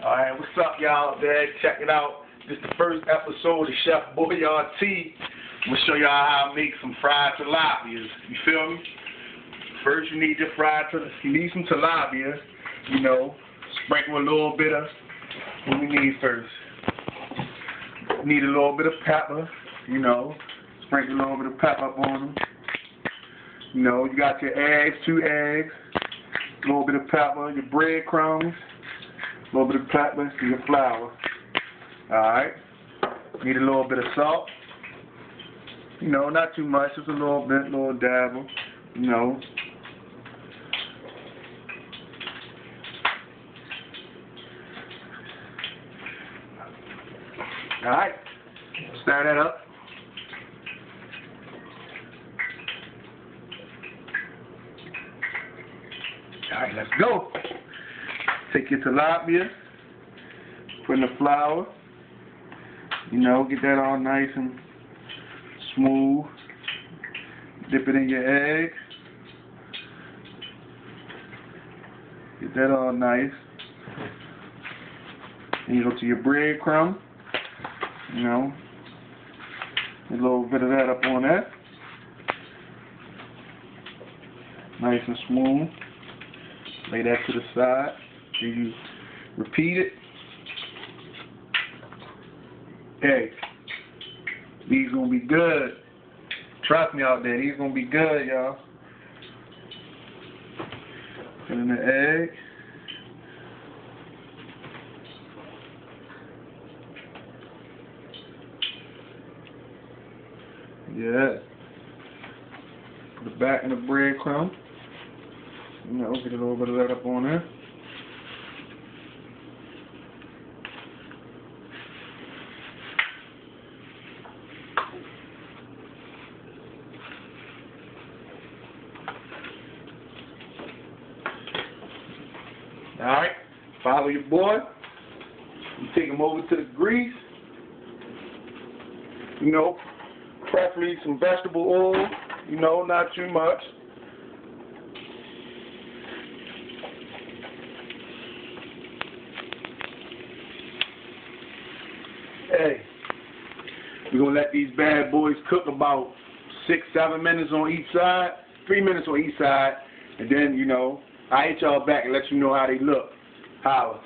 Alright, what's up, y'all out there? Check it out. This is the first episode of Chef Boyardee. I'm going to show y'all how I make some fried tilapias. You feel me? First, you need your you need some tilapia. You know, sprinkle a little bit of, what we need first? Need a little bit of pepper, you know. Sprinkle a little bit of pepper up on them. You know, you got your eggs, 2 eggs, a little bit of pepper, your breadcrumbs, a little bit of pepper, and your flour. Alright. Need a little bit of salt. You know, not too much, just a little bit, a little dabble, you know. Alright, stir that up. Alright, let's go. Take your tilapia, put in the flour, you know, get that all nice and smooth. Dip it in your egg. Get that all nice. Then you go to your breadcrumb. You know, a little bit of that up on that. Nice and smooth. Lay that to the side. Then you repeat it. Hey, these gonna be good. Trust me out there, these gonna be good, y'all. Put in the egg. Yeah. Put it back in the breadcrumb. You know, get a little bit of that up on there. Alright, follow your boy. You take him over to the grease. You know, preferably some vegetable oil, you know, not too much. Hey, we're going to let these bad boys cook about 6-7 minutes on each side, 3 minutes on each side, and then, you know, I'll hit y'all back and let you know how they look. Holla.